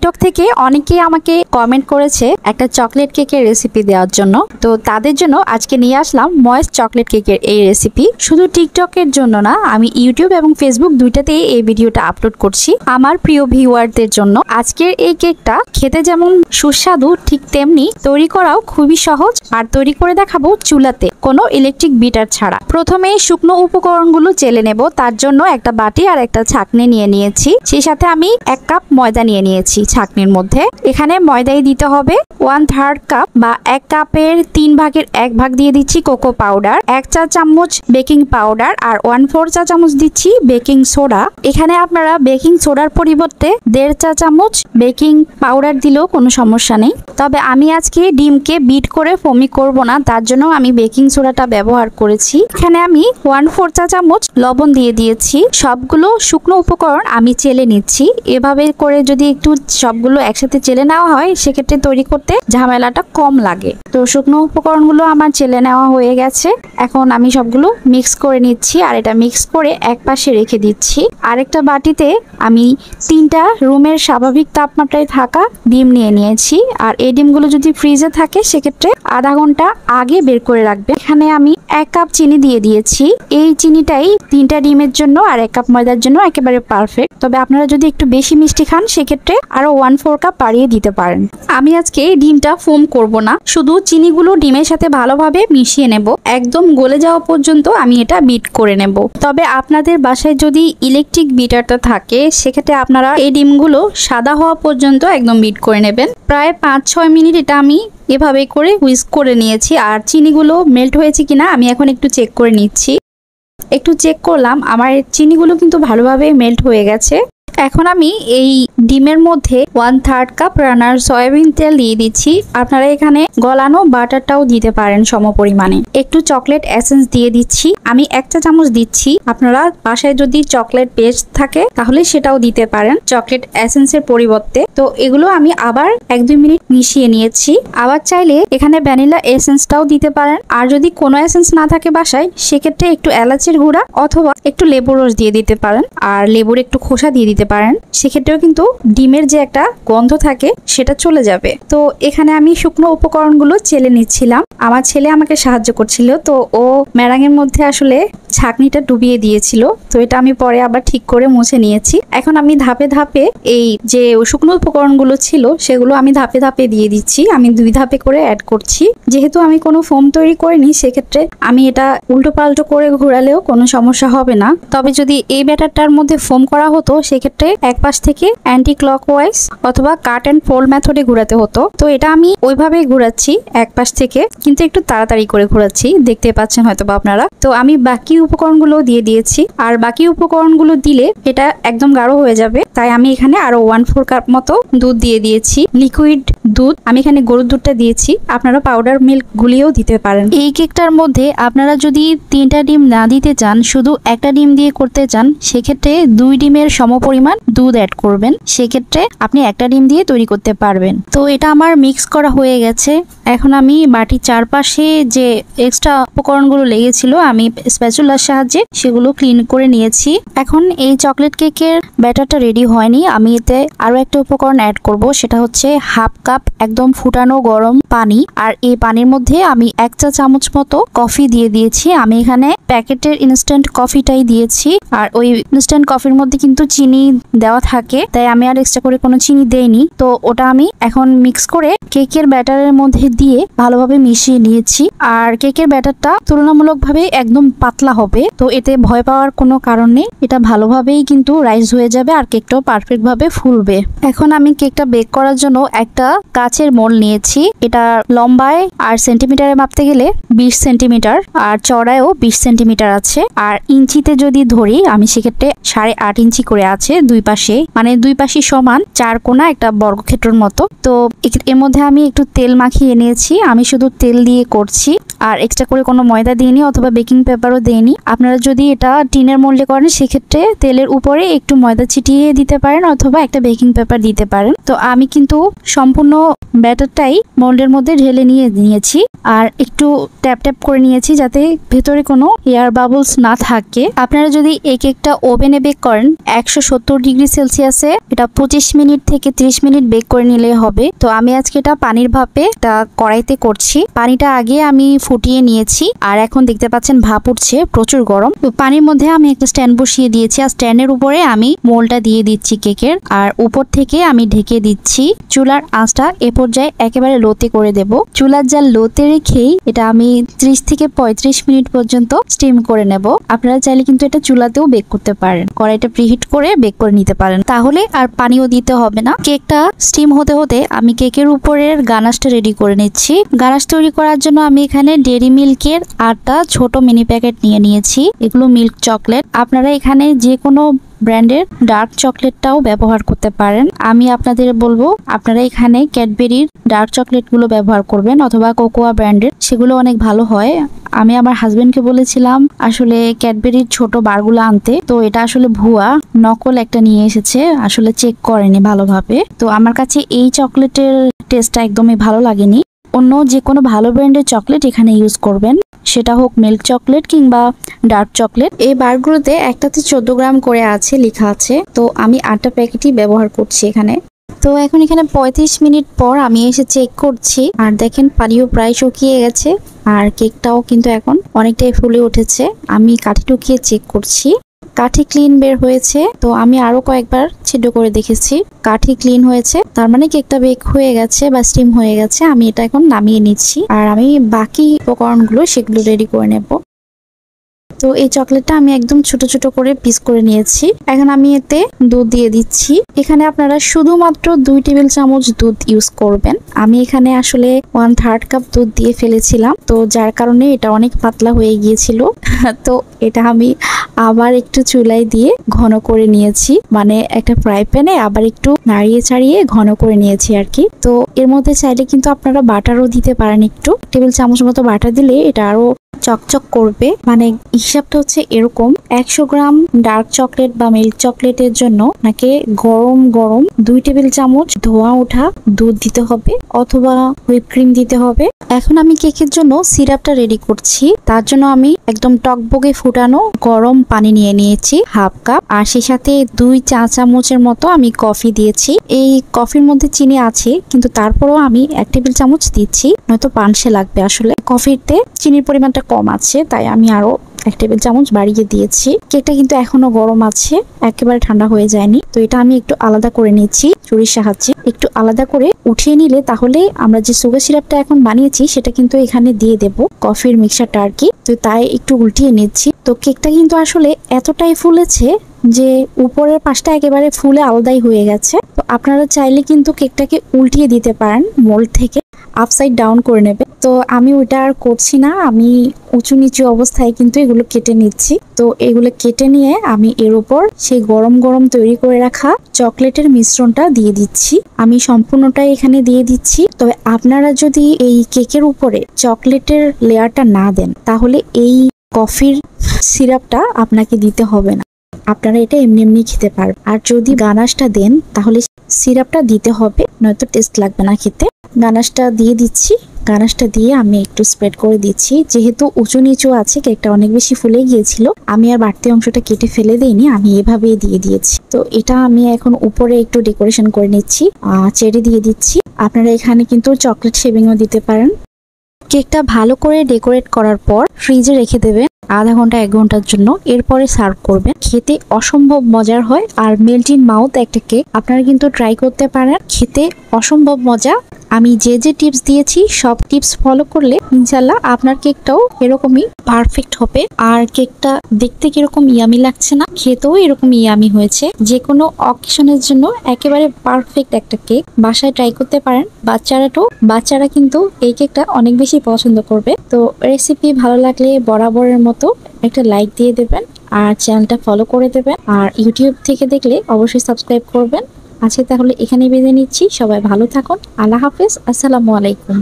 TikTok থেকে অনেকেই আমাকে কমেন্ট করেছে একটা চকলেট কেকের রেসিপি দেওয়ার জন্য। তো তাদের জন্য আজকে নিয়ে আসলাম ময়েস্ট চকলেট কেকের এই রেসিপি। শুধু টিকটকের জন্য না, আমি ইউটিউব এবং ফেসবুক দুইটাতেই এই ভিডিওটা আপলোড করছি আমার প্রিয় ভিউয়ারদের জন্য। আজকের এই কেকটা খেতে যেমন সুস্বাদু, ঠিক তেমনি তৈরি করাও খুবই সহজ। আর তৈরি করে দেখাবো চুলাতে, কোনো ইলেকট্রিক বিটার ছাড়া। প্রথমে শুকনো উপকরণগুলো চেলে নেব। তার জন্য একটা বাটি আর একটা ছাঁকনি নিয়ে নিয়েছি। সেই সাথে আমি 1 কাপ ময়দা নিয়ে নিয়েছি ছাঁকনির মধ্যে। এখানে ময়দাই দিতে হবে 1/3 কাপ বা 1 কাপের 3 ভাগের 1 ভাগ দিয়ে দিচ্ছি কোকো পাউডার, 1 চা চামচ বেকিং পাউডার আর 1/4 চা চামচ দিচ্ছি বেকিং সোডা। এখানে আপনারা বেকিং সোডার পরিবর্তে 1.5 চা চামচ বেকিং পাউডার দিলেও কোনো সমস্যা নেই। তবে আমি আজকে ডিমকে বিট করে ফোমি করব না, তার জন্য আমি বেকিং সোডাটা ব্যবহার করেছি। এখানে আমি 1/4 চা চামচ লবণ দিয়ে দিয়েছি। সবগুলো শুকনো উপকরণ আমি চেলে নিচ্ছি। এভাবে করে যদি একটু সবগুলো একসাথে চেলে নেওয়া হয়, সেক্ষেত্রে তৈরি করতে ঝামেলাটা কম লাগে। তো শুকনো উপকরণগুলো আমার চেলে নেওয়া হয়ে গেছে। এখন আমি সবগুলো মিক্স করে নিচ্ছি আর এটা মিক্স করে এক পাশে রেখে দিচ্ছি। আরেকটা বাটিতে আমি 3টা রুমের স্বাভাবিক তাপমাত্রায় থাকা ডিম নিয়ে নিয়েছি। আর এই ডিমগুলো যদি ফ্রিজে থাকে সেক্ষেত্রে আধা ঘন্টা আগে বের করে রাখবে। এখানে আমি 1 কাপ চিনি দিয়ে দিয়েছি। এই চিনিটাই 3টা ডিমের জন্য আর 1 কাপ ময়দার জন্য একেবারে পারফেক্ট। তবে আপনারা যদি একটু বেশি মিষ্টি খান সেক্ষেত্রে আরো 1/4 কাপ বাড়িয়ে দিতে পারেন। আমি আজকে ডিমটা ফোম করব না, শুধু চিনিগুলো ডিমের সাথে ভালোভাবে মিশিয়ে নেব। একদম গলে যাওয়া পর্যন্ত আমি এটা বিট করে নেব। তবে আপনাদের বাসায় যদি ইলেকট্রিক বিটারটা থাকে সেক্ষেত্রে আপনারা এই ডিমগুলো সাদা হওয়া পর্যন্ত একদম বিট করে নেবেন। প্রায় 5-6 মিনিট এটা আমি এভাবে করে হুইস্ক করে নিয়েছি। আর চিনিগুলো মেল্ট হয়েছে কিনা আমি এখন একটু চেক করে নিচ্ছি। একটু চেক করলাম, আমার চিনিগুলো কিন্তু ভালোভাবে মেল্ট হয়ে গেছে। এখন আমি এই ডিমের মধ্যে 1/3 কাপ রান্নার সয়াবিন তেল দিয়ে দিচ্ছি। আপনারা এখানে গলানো বাটারটাও দিতে পারেন সমপরিমাণে। একটু চকলেট এসেন্স দিয়ে দিচ্ছি, আমি 1 চা চামচ দিচ্ছি। আপনারা বাসায় যদি চকলেট পেস্ট থাকে তাহলে সেটাও দিতে পারেন চকলেট এসেন্সের পরিবর্তে। তো এগুলো আমি আবার 1-2 মিনিট মিশিয়ে নিয়েছি। আবার চাইলে এখানে ভ্যানিলা এসেন্সটাও দিতে পারেন। আর যদি কোনো এসেন্স না থাকে বাসায়, সেক্ষেত্রে একটু এলাচের গুঁড়া অথবা একটু লেবুর রস দিয়ে দিতে পারেন। আর লেবুর একটু খোসা দিয়ে দিতে পারেন। সেক্ষেত্রেও কিন্তু ডিমের যে একটা গন্ধ থাকে সেটা চলে যাবে। তো এখানে আমি শুকনো উপকরণগুলো চেলে নিচ্ছিলাম। আমার ছেলে আমাকে সাহায্য করছিল। তো ও মেরাঙের মধ্যে আসলে ছাঁকনিটা ডুবিয়ে দিয়েছিল। তো এটা আমি পরে আবার ঠিক করে মুছে নিয়েছি। এখন আমি ধাপে ধাপে এই যে শুকনো উপকরণগুলো ছিল সেগুলো আমি ধাপে ধাপে দিয়ে দিচ্ছি। আমি 2 ধাপে করে অ্যাড করছি। যেহেতু আমি কোনো ফোম তৈরি করিনি, সেক্ষেত্রে আমি এটা উল্টো পাল্টো করে ঘোরালেও কোনো সমস্যা হবে না। তবে যদি এই ব্যাটারটার মধ্যে ফোম করা হতো সেক্ষেত্রে এক পাশ থেকে অ্যান্টি ক্লকওয়াইজ অথবা কাট অ্যান্ড ফোল্ড মেথডে ঘোরাতে হতো। তো এটা আমি ওইভাবেই ঘোরাচ্ছি এক পাশ থেকে, কিন্তু একটু তাড়াতাড়ি করে ঘোরাচ্ছি, দেখতে পাচ্ছেন হয়তো বা আপনারা। তো আমি বাকি উপকরণগুলো দিয়ে দিয়েছি। আর বাকি উপকরণগুলো দিলে এটা একদম গাঢ় হয়ে যাবে। তাই আমি এখানে আরো 1/4 কাপ মতো দুধ দিয়ে দিয়েছি, লিকুইড দুধ। আমি এখানে গরুর দুধটা দিয়েছি, আপনারা পাউডার মিল্ক গুলিয়েও দিতে পারেন। এই কেকটার মধ্যে আপনারা যদি 3টা ডিম না দিতে চান, শুধু একটা ডিম দিয়ে করতে চান, সেক্ষেত্রে 2 ডিমের সমপরিমাণ দুধ অ্যাড করবেন। সেক্ষেত্রে আপনি একটা ডিম দিয়ে তৈরি করতে পারবেন। তো এটা আমার মিক্স করা হয়ে গেছে। এখন আমি বাটির চারপাশে যে এক্সট্রা উপকরণগুলো লেগেছিল আমি স্প্যাচুলার সাহায্যে সেগুলো ক্লিন করে নিয়েছি। এখন এই চকলেট কেকের ব্যাটারটা রেডি হয়নি, আমি এতে আরো একটা উপকরণ অ্যাড করব। সেটা হচ্ছে 1/2 কাপ একদম ফুটানো গরম পানি। আর এই পানির মধ্যে আমি 1 চা চামচ মতো কফি দিয়ে দিয়েছি। আমি এখানে প্যাকেটের ইনস্ট্যান্ট কফিটাই দিয়েছি। আর ওই ইনস্ট্যান্ট কফির মধ্যে কিন্তু চিনি দেওয়া থাকে, তাই আমি আর এক্সট্রা করে কোনো চিনি দেইনি। তো ওটা আমি এখন মিক্স করে কেকের ব্যাটারের মধ্যে দিয়ে ভালোভাবে মিশিয়ে নিয়েছি। আর কেকের ব্যাটারটা তুলনামূলকভাবে একদম পাতলা হবে, তো এতে ভয় পাওয়ার কোনো কারণ নেই। এটা ভালোভাবেই কিন্তু রাইজ হয়ে যাবে আর কেকটাও পারফেক্ট ভাবে ফুলবে। এখন আমি কেকটা বেক করার জন্য একটা কাচের মোল্ড নিয়েছি। এটা লম্বায় আর সেন্টিমিটারে মাপতে গেলে 20 সেন্টিমিটার আর চড়ায়ও 20 সেন্টিমিটার আছে। আর ইঞ্চিতে যদি ধরি আমি সেক্ষেত্রে 8.5 ইঞ্চি করে আছে দুই পাশে, মানে দুই পাশে সমান 4 কোণা একটা বর্গক্ষেত্রের মতো। তো এর মধ্যে আমি একটু তেল মাখিয়ে নিয়েছি। আমি শুধু তেল দিয়ে করছি আর এক্সট্রা করে কোনো ময়দা দিইনি অথবা বেকিং পেপারও দেইনি। আপনারা যদি এটা টিনের মোল্ডে করেন সেক্ষেত্রে তেলের উপরে একটু ময়দা ছিটিয়ে দিতে পারেন অথবা একটা বেকিং পেপার দিতে পারেন। তো আমি কিন্তু সম্পূর্ণ ব্যাটারটাই মোল্ডের মধ্যে ঢেলে নিয়েছি আর একটু ট্যাপ ট্যাপ করে নিয়েছি যাতে ভেতরে কোনো এয়ার বাবলস না থাকে। আপনারা যদি এই কেকটা ওভেনে বেক করেন 170 ডিগ্রি সেলসিয়াসে এটা 25 মিনিট থেকে 30 মিনিট বেক করে নিলে হবে। তো আমি আজকে এটা পানির ভাপে এটা কড়াইতে করছি। পানিটা আগে আমি ফুটিয়ে নিয়েছি আর এখন দেখতে পাচ্ছেন ভাপ উঠছে, প্রচুর গরম। তো পানির মধ্যে আমি একটা স্ট্যান্ড বসিয়ে দিয়েছি আর স্ট্যান্ডের উপরে আমি মোল্ডটা দিয়ে দিচ্ছি কেকের আর উপর থেকে আমি ঢেকে দিচ্ছি। চুলার আঁচটা এ পর্যায়ে একেবারে লোতে করে দেব। চুলার জাল লোতে রেখেই এটা আমি 30 থেকে 35 মিনিট পর্যন্ত স্টিম করে নেব। আপনারা চাইলে কিন্তু এটা চুলাতেও বেক করতে পারেন, কড়াইটা প্রিহিট করে বেক করে নিতে পারেন, তাহলে আর পানিও দিতে হবে না। কেকটা স্টিম হতে হতে আমি কেকের উপরের গানাশটা রেডি করে নিচ্ছি। গানাশ তৈরি করার জন্য আমি এখানে ডেইরি মিল্কের 8টা ছোট মিনি প্যাকেট নিয়েছি। এগুলো মিল্ক চকলেট। আপনারা এখানে যে কোনো ব্র্যান্ডের ডার্ক চকলেটটাও ব্যবহার করতে পারেন। আমি আপনাদের বলবো আপনারা এখানে ক্যাডবেরির ডার্ক চকলেটগুলো ব্যবহার করবেন অথবা কোকোয়া ব্র্যান্ডের, সেগুলো অনেক ভালো হয়। আমি আমার হাজবেন্ডকে বলেছিলাম আসলে ক্যাডবেরির ছোট বারগুলো আনতে, তো এটা আসলে ভুয়া, নকল একটা নিয়ে এসেছে, আসলে চেক করেনি ভালোভাবে। তো আমার কাছে এই চকলেটের টেস্টটা একদমই ভালো লাগেনি। অন্য যে কোনো ভালো ব্র্যান্ডের চকলেট এখানে ইউজ করবেন, সেটা হোক মিল্ক চকলেট কিংবা ডার্ক চকলেট। এই বারগুলোতে একটাতে 14 গ্রাম করে আছে লেখা আছে, তো আমি 8টা প্যাকেটই ব্যবহার করছি এখানে। তো এখন এখানে 35 মিনিট পর আমি এসে চেক করছি আর দেখেন পানিও প্রায় শুকিয়ে গেছে আর কেকটাও কিন্তু এখন অনেকটাই ফুলে উঠেছে। আমি কাঠি টুকিয়ে চেক করছি, কাঠি ক্লিন বের হয়েছে। তো আমি আরো কয়েকবার ছিদ্র করে দেখেছি, কাঠি ক্লিন হয়েছে, তার মানে কেকটা বেক হয়ে গেছে বা স্টিম হয়ে গেছে। আমি এটা এখন নামিয়ে নিচ্ছি আর আমি বাকি উপকরণগুলো সেগুলো রেডি করে নেব। তো এই চকলেটটা আমি একদম ছোট ছোট করে পিস করে নিয়েছি। এখন আমি এতে দুধ দিয়ে দিচ্ছি। এখানে আপনারা শুধুমাত্র 2 টেবিল চামচ দুধ ইউজ করবেন। আমি এখানে আসলে 1/3 কাপ দুধ দিয়ে ফেলেছিলাম, তো যার কারণে এটা অনেক পাতলা হয়ে গিয়েছিল। তো এটা আমি আবার একটু চুলায় দিয়ে ঘন করে নিয়েছি, মানে একটা ফ্রাই প্যানে আবার একটু নাড়িয়ে চাড়িয়ে ঘন করে নিয়েছি আর কি। তো এর মধ্যে চাইলে কিন্তু আপনারা বাটারও দিতে পারেন, একটু টেবিল চামচ মতো বাটার দিলে এটা আরো চকচক করবে। মানে হিসাবটা হচ্ছে এরকম, 100 গ্রাম ডার্ক চকলেট বা মিল্ক চকলেটের জন্য নাকি গরম গরম 2 টেবিল চামচ ধোয়া ওঠা দুধ দিতে হবে অথবা হুইপ ক্রিম দিতে হবে। এখন আমি কেকের জন্য সিরাপটা রেডি করছি। তার জন্য আমি একদম টকবগে ফুটানো গরম পানি নিয়ে নিয়েছি 1/2 কাপ, আর সেই সাথে 2 চা চামচের মতো আমি কফি দিয়েছি। এই কফির মধ্যে চিনি আছে কিন্তু তারপরেও আমি 1 টেবিল চামচ দিচ্ছি, নয়তো পানসে লাগবে। আসলে কফিতে চিনির পরিমাণটা কম আছে তাই আমি আরো 1 টেবিল চামচ বাড়িয়ে দিয়েছি। কেকটা কিন্তু এখনো গরম আছে, একেবারে ঠান্ডা হয়ে যায়নি। তো এটা আমি একটু আলাদা করে নিচ্ছি ছুরির সাহায্যে। একটু আলাদা করে উঠিয়ে নিলে তাহলে আমরা যে সুগার সিরাপটা এখন বানিয়েছি সেটা কিন্তু এখানে দিয়ে দেব, কফির মিক্সচারটা আর কি। তো তাই একটু উল্টিয়ে নিচ্ছি। তো কেকটা কিন্তু আসলে এতটাই ফুলেছে যে উপরের পাশটা একেবারে ফুলে আলাদাই হয়ে গেছে। তো আপনারা চাইলে কিন্তু কেকটাকে উল্টিয়ে দিতে পারেন, মোল্ড থেকে আপসাইড ডাউন করে নেবে। তো আমি ওইটা আর করছি না, আমি উঁচু নিচু অবস্থায় কিন্তু এগুলো কেটে নিচ্ছি। তো এগুলো কেটে নিয়ে আমি এর উপর সেই গরম গরম তৈরি করে রাখা চকলেটের মিশ্রণটা দিয়ে দিচ্ছি। আমি সম্পূর্ণটাই এখানে দিয়ে দিচ্ছি। তবে আপনারা যদি এই কেকের উপরে চকলেটের লেয়ারটা না দেন তাহলে এই কফির সিরাপটা আপনাকে দিতে হবে না, আপনারা এটা এমনি এমনি খেতে পারবেন। আর যদি গানাশটা দেন তাহলে সিরাপটা দিতে হবে, নয়তো টেস্ট লাগবে না খেতে। গানাশটা দিয়ে দিচ্ছি, গানাশটা দিয়ে আমি একটু স্প্রেড করে দিচ্ছি। যেহেতু উঁচু নিচু আছে, কেকটা অনেক বেশি ফুলে গিয়েছিল, আমি আর বাড়তি অংশটা কেটে ফেলে দেইনি, আমি এভাবেই দিয়ে দিয়েছি। তো এটা আমি এখন উপরে একটু ডেকোরেশন করে নিচ্ছি, চেরি দিয়ে দিচ্ছি। আপনারা এখানে কিন্তু চকলেট শেভিংও দিতে পারেন। কেকটা ভালো করে ডেকোরেট করার পর ফ্রিজে রেখে দেবেন আধা ঘন্টা 1 ঘন্টার জন্য। এরপরে সার্ভ করবেন। খেতে অসম্ভব মজার হয় আর মেল্ট ইন মাউথ একটা কেক, আপনারা কিন্তু ট্রাই করতে পারেন, খেতে অসম্ভব মজা। আমি যে যে টিপস দিয়েছি সব টিপস ফলো করলে ইনশাল্লাহ আপনার কেকটাও এরকমই পারফেক্ট হবে। আর কেকটা দেখতে কিরকম ইয়ামি লাগছে না, খেতেও এরকম ইয়ামি হয়েছে। যে কোনো অকেশনের জন্য একেবারে পারফেক্ট একটা কেক, বাসায় ট্রাই করতে পারেন। বাচ্চারা কিন্তু এই কেকটা অনেক বেশি পছন্দ করবে। তো রেসিপি ভালো লাগলে বরাবরের মতো একটা লাইক দিয়ে দেবেন আর চ্যানেলটা ফলো করে দেবেন। আর ইউটিউব থেকে দেখলে অবশ্যই সাবস্ক্রাইব করবেন। আজকে তাহলে এখানেই বিদায় নিচ্ছি। সবাই ভালো থাকুন। আল্লাহ হাফেজ। আসসালামু আলাইকুম।